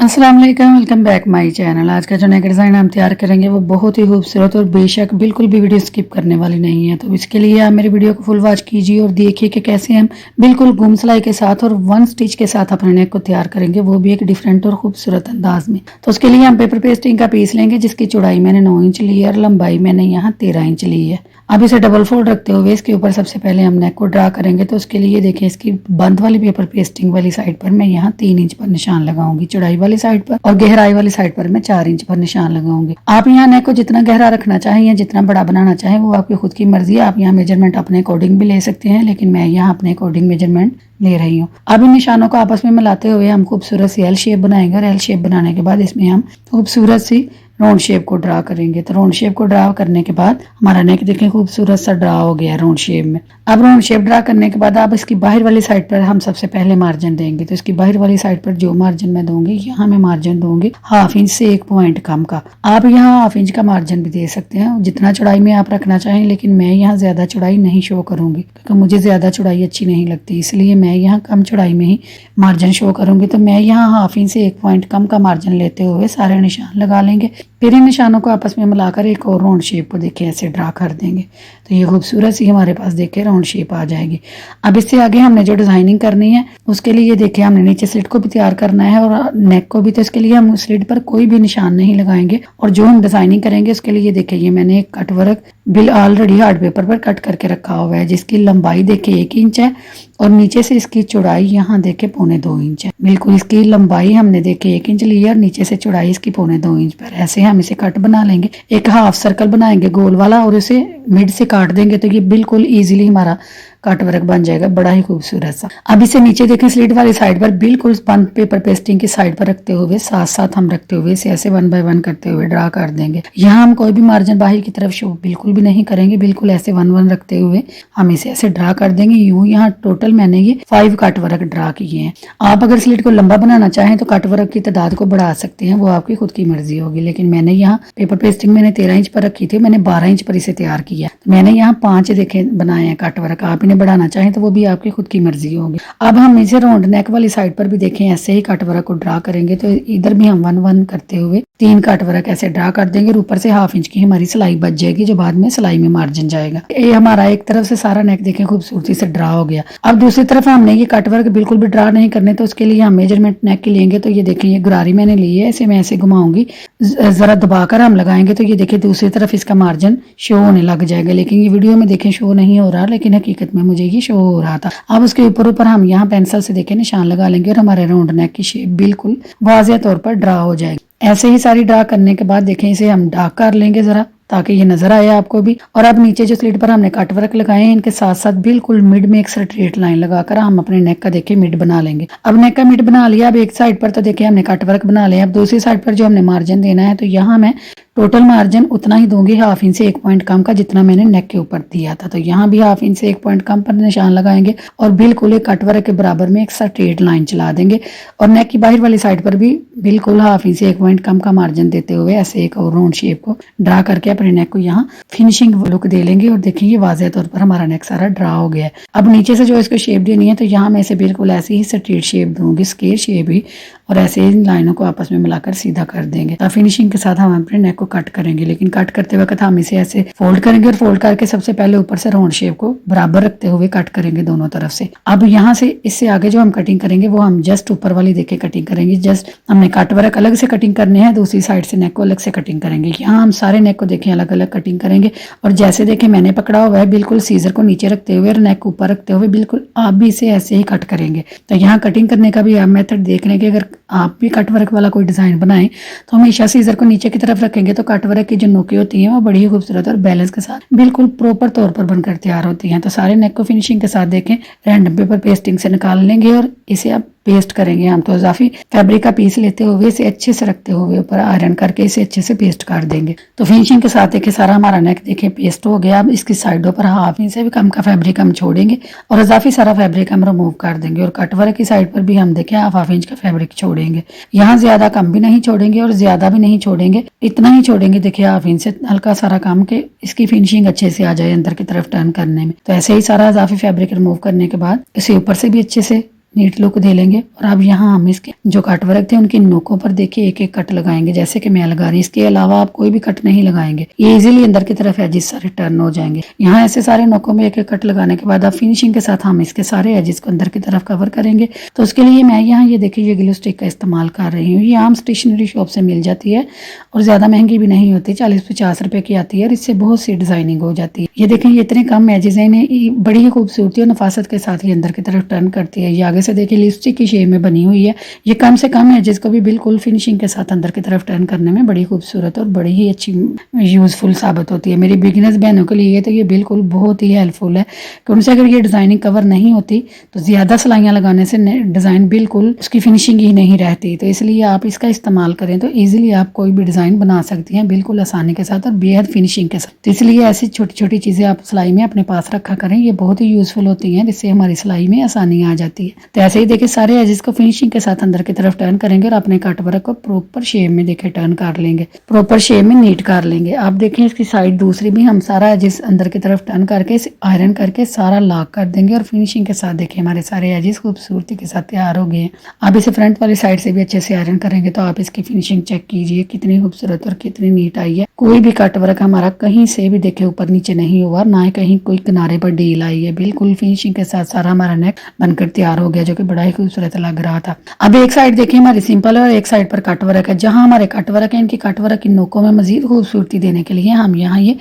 अस्सलाम वालेकुम, welcome back my channel. आज का जो नेक डिज़ाइन हम तैयार करेंगे वो बहुत ही खूबसूरत और बेशक बिल्कुल भी वीडियो स्किप करने वाली नहीं है। तो इसके लिए आप मेरी वीडियो को फुल वॉच कीजिए और देखिए कि कैसे हम बिल्कुल गुम सिलाई के साथ और वन स्टिच के साथ अपने नेक को तैयार करेंगे, वो भी एक डिफरेंट और खूबसूरत अंदाज में। तो उसके लिए हम पेपर पेस्टिंग का पीस लेंगे जिसकी चौड़ाई मैंने 9 इंच ली है और लंबाई मैंने यहाँ 13 इंच ली है। अब इसे डबल फोल्ड रखते हुए इसके ऊपर सबसे पहले हम नेक को ड्रा करेंगे। तो उसके लिए देखिए इसकी बंद वाली पेपर पेस्टिंग वाली साइड पर मैं यहाँ 3 इंच पर निशान लगाऊंगी, चौड़ाई वाली साइड पर, और गहराई वाली साइड पर मैं 4 इंच पर निशान लगाऊंगी। आप यहाँ नेक को जितना गहरा रखना चाहें या जितना बड़ा बनाना चाहें वो आपकी खुद की मर्जी है। आप यहाँ मेजरमेंट अपने अकॉर्डिंग भी ले सकते हैं, लेकिन मैं यहाँ अपने अकॉर्डिंग मेजरमेंट ले रही हूँ। अब इन निशानों को आपस में मिलाते हुए हम खूबसूरत सी एल शेप बनाएंगे और एल शेप बनाने के बाद इसमें हम खूबसूरत सी राउंड शेप को ड्रा करेंगे। तो राउंड शेप को ड्रा करने के बाद हमारा नेक देखें खूबसूरत सा ड्रा हो गया राउंड शेप में। अब राउंड शेप ड्रा करने के बाद आप इसकी बाहर वाली साइड पर हम सबसे पहले मार्जिन देंगे। तो इसकी बाहर वाली साइड पर जो मार्जिन मैं दूंगी, यहाँ मैं मार्जिन दूंगी 1/2 इंच से 1 पॉइंट कम का। आप यहाँ 1/2 इंच का मार्जिन भी दे सकते हैं, जितना चौड़ाई में आप रखना चाहें, लेकिन मैं यहाँ ज्यादा चौड़ाई नहीं शो करूंगी क्योंकि मुझे ज्यादा चौड़ाई अच्छी नहीं लगती, इसलिए मैं यहाँ कम चौड़ाई में ही मार्जिन शो करूंगी। तो मैं यहाँ 1/2 इंच से 1 पॉइंट कम का मार्जिन लेते हुए सारे निशान लगा लेंगे। फिर इन निशानों को आपस में मिलाकर एक और राउंड शेप को देखिए ऐसे ड्रा कर देंगे। तो ये खूबसूरत सी हमारे पास देखिए राउंड शेप आ जाएगी। अब इससे आगे हमने जो डिजाइनिंग करनी है उसके लिए देखिए हमने नीचे स्लिट को भी तैयार करना है और नेक को भी। तो इसके लिए हम स्लिट पर कोई भी निशान नहीं लगाएंगे और जो हम डिजाइनिंग करेंगे उसके लिए देखिए ये मैंने एक cut work bill already hard paper पर कट करके रखा हुआ है, जिसकी लंबाई देखिए 1 इंच है और नीचे से इसकी चौड़ाई यहाँ देखे 1.25 इंच है। बिल्कुल इसकी लंबाई हमने देखे 1 इंच ली है और नीचे से चौड़ाई इसकी 1.25 इंच पर। ऐसे हम इसे कट बना लेंगे, एक हाफ सर्कल बनाएंगे गोल वाला और इसे मिड से काट देंगे। तो ये बिल्कुल इजीली हमारा कट वर्क बन जाएगा, बड़ा ही खूबसूरत सा। अब इसे नीचे देखें स्लिट वाली साइड पर बिल्कुल बंद पेपर पेस्टिंग की साइड पर रखते हुए साथ साथ हम रखते हुए इसे ऐसे 1 बाय 1 करते हुए ड्रा कर देंगे। यहाँ हम कोई भी मार्जिन बाहर की तरफ शो बिल्कुल भी नहीं करेंगे, बिल्कुल ऐसे 1 1 रखते हुए हम इसे ऐसे ड्रा कर देंगे। यूं यहाँ टोटल मैंने ये 5 कट वर्क ड्रा किए हैं। आप अगर स्लिट को लंबा बनाना चाहें तो कट वर्क की तादाद को बढ़ा सकते हैं, वो आपकी खुद की मर्जी होगी। लेकिन मैंने यहाँ पेपर पेस्टिंग मैंने 13 इंच पर रखी थी, मैंने 12 इंच पर इसे तैयार किया। मैंने यहाँ 5 देखे बनाए हैं कट वर्क। आप इन्हें बढ़ाना चाहें तो वो भी आपकी खुद की मर्जी होगी। अब हम इसे राउंड नेक वाली साइड पर भी देखें ऐसे ही कट वर्क को ड्रा करेंगे। तो इधर भी हम 1 1 करते हुए 3 कट वर्क ऐसे ड्रा कर देंगे और ऊपर से 1/2 इंच की हमारी सिलाई बच जाएगी जो बाद में सिलाई में मार्जिन जाएगा। ये हमारा एक तरफ से सारा नेक देखें खूबसूरती से ड्रा हो गया। अब दूसरी तरफ हमने ये कट वर्क बिल्कुल भी ड्रा नहीं करने, तो उसके लिए हम मेजरमेंट नेक की लेंगे। तो ये देखिए ये गरारी मैंने ली है, इसे मैं ऐसे घुमाऊंगी, जरा दबाकर हम लगाएंगे तो ये देखिए दूसरी तरफ इसका मार्जिन शो होने लग जाएगा। लेकिन ये वीडियो में देखें शो नहीं हो रहा, लेकिन हकीकत में मुझे ये शो हो रहा था। अब उसके ऊपर ऊपर हम यहाँ पेंसिल से देखें निशान लगा लेंगे और हमारे राउंड नेक की शेप बिल्कुल वाज़ेह तौर पर ड्रा हो जाएगी। ऐसे ही सारी ड्रा करने के बाद देखें इसे हम डार्क कर लेंगे जरा ताकि ये नजर आए आपको भी। और अब नीचे जो स्लिट पर हमने कट वर्क लगाए हैं इनके साथ साथ बिल्कुल मिड में एक स्ट्रेट लाइन लगाकर हम अपने नेक का देखिए मिड बना लेंगे। अब नेक का मिड बना लिया। अब एक साइड पर तो देखिए हमने कट वर्क बना लिया। अब दूसरी साइड पर जो हमने मार्जिन देना है तो यहाँ मैं टोटल मार्जिन उतना ही दूंगी 1/2 इंच से 1 पॉइंट कम का जितना मैंने नेक के ऊपर दिया था। तो यहाँ भी 1/2 इंच से 1 पॉइंट कम पर निशान लगाएंगे और बिल्कुल एक कट वर्क के बराबर में एक स्ट्रेट लाइन चला देंगे और नेक की बाहर वाली साइड पर भी बिल्कुल 1/2 इंच से 1 पॉइंट कम का मार्जिन देते हुए ऐसे एक और राउंड शेप को ड्रा करके अपने नेक को यहाँ फिनिशिंग लुक दे लेंगे। और देखेंगे वाज़ेह तौर पर हमारा नेक सारा ड्रा हो गया है। अब नीचे से जो इसको शेप देनी है तो यहाँ मैं इसे बिल्कुल ऐसे ही स्ट्रेट शेप दूंगी, स्क्वायर शेप ही, और ऐसे इन लाइनों को आपस में मिलाकर सीधा कर देंगे। तो फिनिशिंग के साथ हम अपने नेक को कट करेंगे, लेकिन कट करते वक्त हम इसे ऐसे फोल्ड करेंगे और फोल्ड करके सबसे पहले ऊपर से राउंड शेप को बराबर रखते हुए कट करेंगे दोनों तरफ से। अब यहाँ से इससे आगे जो हम कटिंग करेंगे वो हम जस्ट ऊपर वाली देखे कटिंग करेंगे। जस्ट हमने कट वर्क अलग से कटिंग करने हैं, दूसरी साइड से नेक को अलग से कटिंग करेंगे। यहाँ हम सारे नेक को देखें अलग अलग कटिंग करेंगे और जैसे देखें मैंने पकड़ा हुआ है बिल्कुल सीजर को नीचे रखते हुए और नेक को ऊपर रखते हुए बिल्कुल आप भी इसे ऐसे ही कट करेंगे। तो यहाँ कटिंग करने का भी आप मेथड देख लेंगे। अगर आप भी कट वर्क वाला कोई डिजाइन बनाएं तो हमेशा सीजर को नीचे की तरफ रखेंगे तो कट वर्क की जो नोकें होती हैं वो बड़ी ही खूबसूरत और बैलेंस के साथ बिल्कुल प्रॉपर तौर पर बनकर तैयार होती हैं। तो सारे नेक को फिनिशिंग के साथ देखें रैंडम पेपर पेस्टिंग से निकाल लेंगे और इसे अब पेस्ट करेंगे हम। तो इजाफी फैब्रिक का पीस लेते हुए इसे अच्छे से रखते हुए ऊपर आयरन करके इसे अच्छे से पेस्ट कर देंगे। तो फिनिशिंग के साथ देखिए सारा हमारा नेक देखिए पेस्ट हो गया। अब इसकी साइडों पर 1/2 इंच से भी कम का फैब्रिक हम छोड़ेंगे और इजाफी सारा फैब्रिक हम रिमूव कर देंगे और कट वर्क की साइड पर भी हम देखें 1/2 इंच का फैब्रिक छोड़ेंगे। यहाँ ज्यादा कम भी नहीं छोड़ेंगे और ज्यादा भी नहीं छोड़ेंगे, इतना ही छोड़ेंगे देखिए 1/2 इंच से हल्का सारा काम के इसकी फिनिशिंग अच्छे से आ जाए अंदर की तरफ टर्न करने में। तो ऐसे ही सारा इजाफी फैब्रिक रिमूव करने के बाद इसे ऊपर से भी अच्छे से नीट लुक दे लेंगे। और अब यहाँ हम इसके जो कट वर्क थे उनकी नोकों पर देखिए एक एक कट लगाएंगे, जैसे कि मैं लगा रही हूँ। इसके अलावा आप कोई भी कट नहीं लगाएंगे, ये इजीली अंदर की तरफ एजिस सारे टर्न हो जाएंगे। यहाँ ऐसे सारे नोकों में एक एक कट लगाने के बाद अब फिनिशिंग के साथ हम इसके सारे एजिस को अंदर की तरफ कवर करेंगे। तो उसके लिए मैं यहाँ ये देखिए ये ग्लू स्टिक का इस्तेमाल कर रही हूँ। ये आम स्टेशनरी शॉप से मिल जाती है और ज़्यादा महंगी भी नहीं होती, 40-50 रुपए की आती है और इससे बहुत सी डिजाइनिंग हो जाती है। ये देखें ये इतने कम एजेस हैं, इन्हें बड़ी ही खूबसूरती और नफासत के साथ ये अंदर की तरफ टर्न करती है। ये आगे से देखिए लिपस्टिक की शेप में बनी हुई है। ये कम से कम एजेस को भी बिल्कुल फिनिशिंग के साथ अंदर की तरफ टर्न करने में बड़ी खूबसूरत और बड़ी ही अच्छी यूजफुल साबित होती है। मेरी बिगिनर्स बहनों के लिए तो ये बिल्कुल बहुत ही हेल्पफुल है कि उनसे अगर ये डिजाइनिंग कवर नहीं होती तो ज्यादा सिलाइयाँ लगाने से डिजाइन बिल्कुल उसकी फिनिशिंग ही नहीं रहती। तो इसलिए आप इसका इस्तेमाल करें तो इजीली आप कोई भी डिजाइन बना सकती हैं बिल्कुल आसानी के साथ और बेहद फिनिशिंग के साथ। तो इसलिए ऐसी छोटी छोटी चीजें आप सिलाई में अपने पास रखा करें, ये बहुत ही यूजफुल होती हैं, जिससे हमारी सिलाई में आसानी आ जाती है। तो ऐसे ही देखिए सारे एजेस को फिनिशिंग के साथ अंदर की तरफ टर्न करेंगे और अपने कट वर्क को प्रॉपर शेप में देखे टर्न कर लेंगे, प्रॉपर शेप में नीट कर लेंगे। आप देखें इसकी साइड दूसरी भी हम सारा एजेस अंदर की तरफ टर्न करके आयरन करके सारा लॉक कर देंगे और फिनिशिंग के साथ देखिए हमारे सारे एजेस खूबसूरती के साथ तैयार हो गए हैं। आप इसे फ्रंट वाली साइड से भी अच्छे से आयरन करेंगे तो आप इसकी फिनिशिंग चेक कीजिए कितनी खूबसूरत और कितनी नीट आई है। कोई भी कट वर्क हमारा कहीं से भी देखे ऊपर नीचे नहीं हुआ, ना ही कहीं कोई किनारे पर ढील आई है। बिल्कुल फिनिशिंग के साथ सारा हमारा नेक बनकर तैयार हो गया, जो कि बड़ा ही खूबसूरत लग रहा था। अब एक साइड देखिए हमारी सिंपल है और एक साइड पर कट वर्क है। जहां हमारे कट वर्क है इनकी कट वर्क की नोकों में मजीद खूबसूरती देने के लिए हम यहाँ ये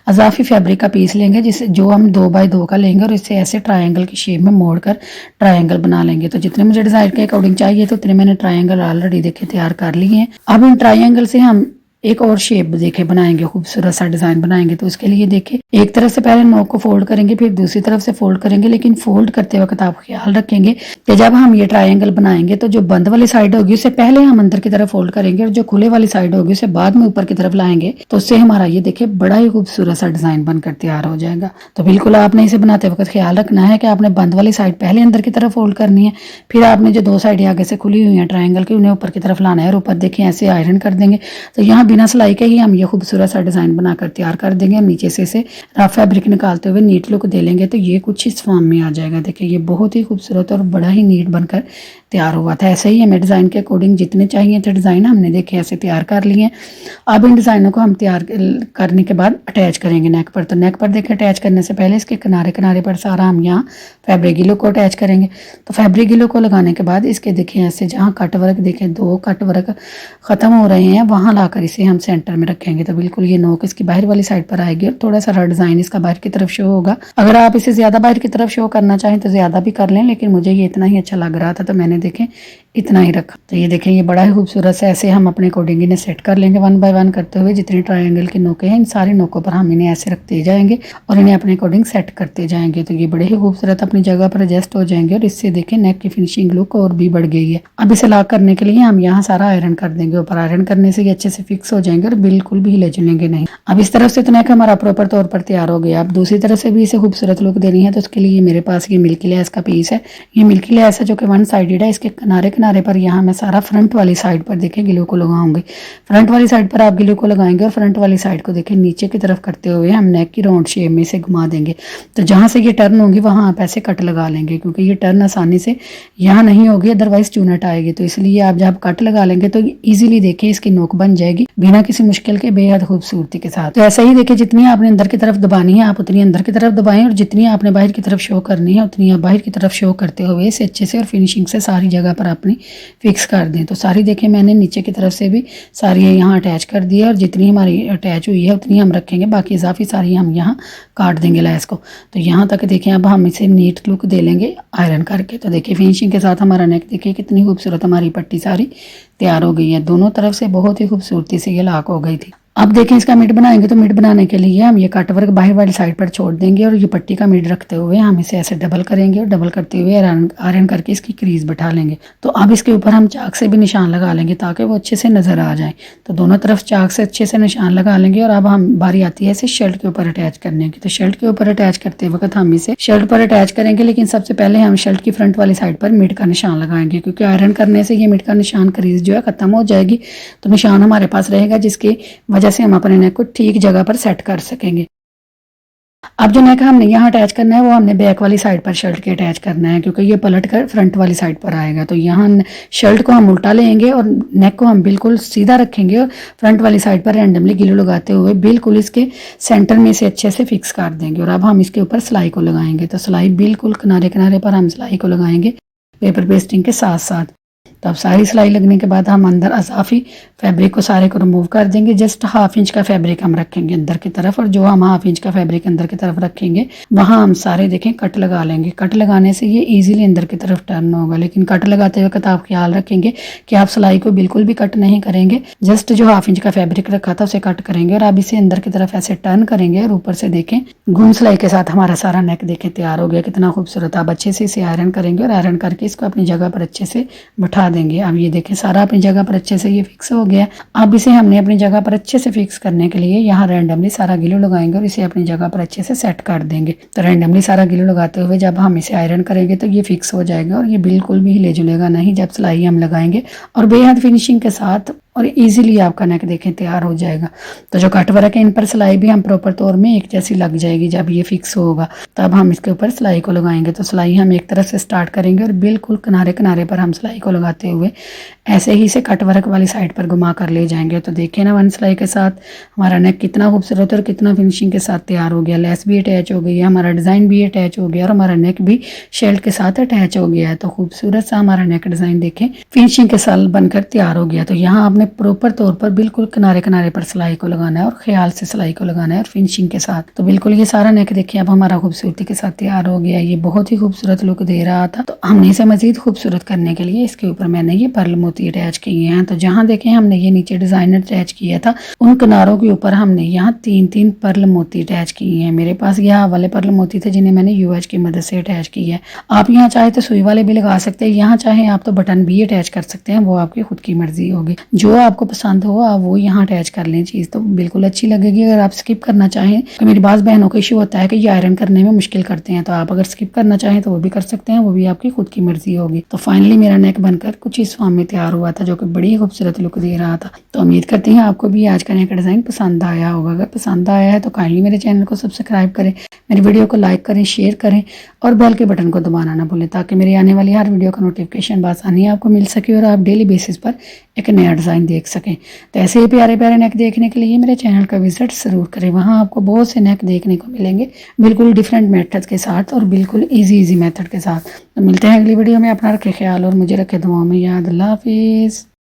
अजाफी फैब्रिक का पीस लेंगे, जिसे जो हम 2x2 का लेंगे और इसे ऐसे ट्रायंगल की शेप में मोड़कर ट्रायंगल बना लेंगे। तो जितने मुझे डिजाइन के अकॉर्डिंग चाहिए तो उतने मैंने ट्रायंगल ऑलरेडी देखे तैयार कर लिए हैं। अब इन ट्रायंगल से हम एक और शेप देखे बनाएंगे, खूबसूरत सा डिजाइन बनाएंगे। तो उसके लिए देखिए एक तरफ से पहले नोक को फोल्ड करेंगे, फिर दूसरी तरफ से फोल्ड करेंगे, लेकिन फोल्ड करते वक्त आप ख्याल रखेंगे कि जब हम ये ट्रायंगल बनाएंगे तो जो बंद वाली साइड होगी उससे पहले हम अंदर की तरफ फोल्ड करेंगे और जो खुले वाली साइड होगी उसे बाद में ऊपर की तरफ लाएंगे। तो उससे हमारा ये देखिए बड़ा ही खूबसूरत सा डिजाइन बनकर तैयार हो जाएगा। तो बिल्कुल आपने इसे बनाते वक्त ख्याल रखना है कि आपने बंद वाली साइड पहले अंदर की तरफ फोल्ड करनी है, फिर आपने जो 2 साइड आगे से खुली हुई है ट्रायंगल की उन्हें ऊपर की तरफ लाना है और ऊपर देखिए ऐसे आयरन कर देंगे। तो यहाँ बिना सिलाई के ही हम ये खूबसूरत सा डिजाइन बनाकर तैयार कर देंगे। हम नीचे से इसे रफ फैब्रिक निकालते हुए नीट लुक दे लेंगे तो ये कुछ इस फॉर्म में आ जाएगा। देखिए ये बहुत ही खूबसूरत और बड़ा ही नीट बनकर तैयार हुआ था। ऐसे ही हमें डिज़ाइन के अकॉर्डिंग जितने चाहिए थे डिज़ाइन हमने देखे ऐसे तैयार कर लिए हैं। अब इन डिज़ाइनों को हम तैयार करने के बाद अटैच करेंगे नेक पर। तो नेक पर देखिए अटैच करने से पहले इसके किनारे किनारे पर सारा हम यहाँ फैब्रिक गिलो को अटैच करेंगे। तो फैब्रिक गिलो को लगाने के बाद इसके देखिए ऐसे जहाँ कट वर्क देखे 2 कट वर्क ख़त्म हो रहे हैं वहाँ लाकर इसे हम सेंटर में रखेंगे। तो बिल्कुल ये नोक इसकी बाहर वाली साइड पर आएगी और थोड़ा सा डिज़ाइन इसका बाहर की तरफ शो होगा। अगर आप इसे ज़्यादा बाहर की तरफ शो करना चाहें तो ज़्यादा भी कर लें, लेकिन मुझे ये इतना ही अच्छा लग रहा था तो मैंने देखें इतना ही रखा। तो ये देखें ये बड़ा ही खूबसूरत से ऐसे हम अपने अकॉर्डिंग इन्हें सेट कर लेंगे 1 बाय 1 करते हुए। जितने ट्रायंगल के नोके हैं इन सारे नोकों पर हम इन्हें ऐसे रखते जाएंगे और इन्हें अपने अकॉर्डिंग सेट करते जाएंगे। तो ये बड़े ही खूबसूरत अपनी जगह पर एडजस्ट हो जाएंगे और इससे देखें नेक की फिनिशिंग लुक और भी बढ़ गई है। अब इसे लॉक करने के लिए हम यहाँ सारा आयरन कर देंगे। ऊपर आयरन करने से ये अच्छे से फिक्स हो जाएंगे और बिल्कुल भी हिले जुलेंगे नहीं। अब इस तरफ से तो नेक हमारा प्रॉपर तौर पर तैयार हो गया। अब दूसरी तरफ से भी इसे खूबसूरत लुक देनी है तो उसके लिए मेरे पास ये मिल्की लेस का पीस है। ये मिल्की लेस है जो कि 1 साइडेड है। इसके किनारे किनारे पर यहाँ मैं सारा फ्रंट वाली साइड पर देखें गिलो को लगाऊंगी। फ्रंट वाली साइड पर आप गिलो को लगाएंगे और फ्रंट वाली साइड को देखें नीचे की तरफ करते हुए हम नेक की राउंड शेप में से घुमा देंगे। तो जहां से ये टर्न होगी वहां आप ऐसे कट लगा लेंगे, क्योंकि ये टर्न आसानी से यहाँ नहीं होगी अदरवाइज चूनट आएगी। तो इसलिए आप जब कट लगा लेंगे तो ईजिली देखें इसकी नोक बन जाएगी बिना किसी मुश्किल के, बेहद खूबसूरती के साथ। तो ऐसे ही देखिए जितनी आपने अंदर की तरफ दबानी है आप उतनी अंदर की तरफ दबाएं और जितनी आपने बाहर की तरफ शो करनी है उतनी आप बाहर की तरफ शो करते हुए इसे अच्छे से और फिनिशिंग से सारी जगह पर अपनी फिक्स कर दें। तो सारी देखिए मैंने नीचे की तरफ से भी सारी यहाँ अटैच कर दी है और जितनी हमारी अटैच हुई है उतनी हम रखेंगे, बाकी इजाफी सारी हम यहाँ काट देंगे लेस को। तो यहाँ तक देखें अब हम इसे नीट लुक दे लेंगे आयरन करके। तो देखिए फिनिशिंग के साथ हमारा नेक देखिए कितनी खूबसूरत हमारी पट्टी सारी तैयार हो गई है। दोनों तरफ से बहुत ही खूबसूरती से ये लॉक हो गई थी। अब देखें इसका मिड बनाएंगे तो मिड बनाने के लिए हम ये कट वर्क बाहर वाली साइड पर छोड़ देंगे और ये पट्टी का मिड रखते हुए हम इसे ऐसे डबल करेंगे और डबल करते हुए आयरन करके इसकी क्रीज बैठा लेंगे। तो अब इसके ऊपर हम चाक से भी निशान लगा लेंगे ताकि वो अच्छे से नजर आ जाए। तो दोनों तरफ चाक से अच्छे से निशान लगा लेंगे और अब हम बारी आती है इसे शर्ट के ऊपर अटैच करने की। तो शर्ट के ऊपर अटैच करते वक्त हम इसे शर्ट पर अटैच करेंगे, लेकिन सबसे पहले हम शर्ट की फ्रंट वाली साइड पर मिड का निशान लगाएंगे, क्योंकि आयरन करने से ये मिड का निशान क्रीज जो है खत्म हो जाएगी। तो निशान हमारे पास रहेगा जिसकी वजह से हम अपने नेक को ठीक जगह पर सेट कर सकेंगे। अब जो नेक हमने यहाँ अटैच करना है वो हमने बैक वाली साइड पर शर्ट के अटैच करना है, क्योंकि ये पलट कर फ्रंट वाली साइड पर आएगा। तो यहाँ शर्ट को हम उल्टा लेंगे और नेक को हम बिल्कुल सीधा रखेंगे और फ्रंट वाली साइड पर रैंडमली गिलू लगाते हुए बिल्कुल इसके सेंटर में से अच्छे से फिक्स कर देंगे। और अब हम इसके ऊपर सिलाई को लगाएंगे। तो सिलाई बिल्कुल किनारे किनारे पर हम सिलाई को लगाएंगे पेपर पेस्टिंग के साथ साथ। तो अब सारी सिलाई लगने के बाद हम अंदर अजाफी फैब्रिक को सारे को रिमूव कर देंगे। जस्ट हाफ इंच का फैब्रिक हम रखेंगे अंदर की तरफ, और जो हम हाफ इंच का फैब्रिक अंदर की तरफ रखेंगे वहां हम सारे देखें कट लगा लेंगे। कट लगाने से ये इजीली अंदर की तरफ टर्न होगा, लेकिन कट लगाते हुए आप ख्याल रखेंगे कि आप सिलाई को बिल्कुल भी कट नहीं करेंगे। जस्ट जो हाफ इंच का फैब्रिक रखा था उसे कट करेंगे और अब इसे अंदर की तरफ ऐसे टर्न करेंगे और ऊपर से देखें घूम सिलाई के साथ हमारा सारा नेक देखें तैयार हो गया, कितना खूबसूरत। आप अच्छे से इसे आयरन करेंगे और आयरन करके इसको अपनी जगह पर अच्छे से बैठा देंगे। अब ये देखें सारा अपनी जगह पर अच्छे से ये फिक्स हो गया। अब इसे हमने अपनी जगह पर अच्छे से फिक्स करने के लिए यहाँ रैंडमली सारा गिलू लगाएंगे और इसे अपनी जगह पर अच्छे से सेट कर देंगे। तो रैंडमली सारा गिलू लगाते हुए जब हम इसे आयरन करेंगे तो ये फिक्स हो जाएगा और ये बिल्कुल भी हिले जुलेगा नहीं जब सिलाई हम लगाएंगे, और बेहद फिनिशिंग के साथ और इजीली आपका नेक देखें तैयार हो जाएगा। तो जो कट वर्क है इन पर सिलाई भी हम प्रॉपर तौर में एक जैसी लग जाएगी। जब ये फिक्स होगा तब हम इसके ऊपर सिलाई को लगाएंगे। तो सिलाई हम एक तरफ से स्टार्ट करेंगे और बिल्कुल किनारे किनारे पर हम सिलाई को लगाते हुए ऐसे ही से कट वर्क वाली साइड पर घुमा कर ले जाएंगे। तो देखिए ना वन सिलाई के साथ हमारा नेक कितना खूबसूरत और कितना फिनिशिंग के साथ तैयार हो गया। लेस भी अटैच हो गई है, हमारा डिज़ाइन भी अटैच हो गया और हमारा नेक भी शेल्ट के साथ अटैच हो गया है। तो खूबसूरत सा हमारा नेक डिज़ाइन देखें फिनिशिंग के साथ बनकर तैयार हो गया। तो यहाँ आपने प्रॉपर तौर पर बिल्कुल किनारे किनारे पर सिलाई को लगाना है और ख्याल से सिलाई को लगाना है और फिनिशिंग के साथ। तो बिल्कुल ये सारा नेक देखिए अब हमारा खूबसूरती के साथ तैयार हो गया। ये बहुत ही खूबसूरत लुक दे रहा था। तो हमने इसे मजीद खूबसूरत करने के लिए इसके ऊपर मैंने ये पर्ल मोती अटैच किए हैं। तो जहाँ देखें हमने ये नीचे डिजाइन अटैच किया था उन किनारों के ऊपर हमने यहाँ 3-3 पर्ल मोती अटैच किए हैं। मेरे पास यहाँ वाले पर्ल मोती थे जिन्हें मैंने यूएच की मदद से अटैच किया है। आप यहाँ चाहे तो सुई वाले भी लगा सकते हैं, यहाँ चाहे आप तो बटन भी अटैच कर सकते हैं, वो आपकी खुद की मर्जी होगी। जो आपको पसंद हो आप वो यहाँ अटैच कर लें, चीज़ तो बिल्कुल अच्छी लगेगी। अगर आप स्किप करना चाहें तो मेरी बात बहनों को इशू होता है कि ये आयरन करने में मुश्किल करते हैं, तो आप अगर स्किप करना चाहें तो वो भी कर सकते हैं, वो भी आपकी खुद की मर्जी होगी। तो फाइनली मेरा नेक बनकर कुछ इस फॉर्म में तैयार हुआ था जो कि बड़ी खूबसूरत लुक दे रहा था। तो उम्मीद करती हैं आपको भी आज का नेक डिज़ाइन पसंद आया होगा। अगर पसंद आया है तो काइंडली मेरे चैनल को सब्सक्राइब करें, मेरी वीडियो को लाइक करें, शेयर करें और बेल के बटन को दबाना ना भूलें ताकि मेरी आने वाली हर वीडियो का नोटिफिकेशन आसानी आपको मिल सके और आप डेली बेसिस पर एक नया डिज़ाइन देख सकें। तो ऐसे ही प्यारे प्यारे नेक देखने के लिए मेरे चैनल का विजिट ज़रूर करें। वहाँ आपको बहुत से नेक देखने को मिलेंगे बिल्कुल डिफरेंट मेथड के साथ और बिल्कुल इजी मेथड के साथ। तो मिलते हैं अगली वीडियो में। अपना रखें ख्याल और मुझे रखें दुआओं में याद। अल्लाह हाफिज़।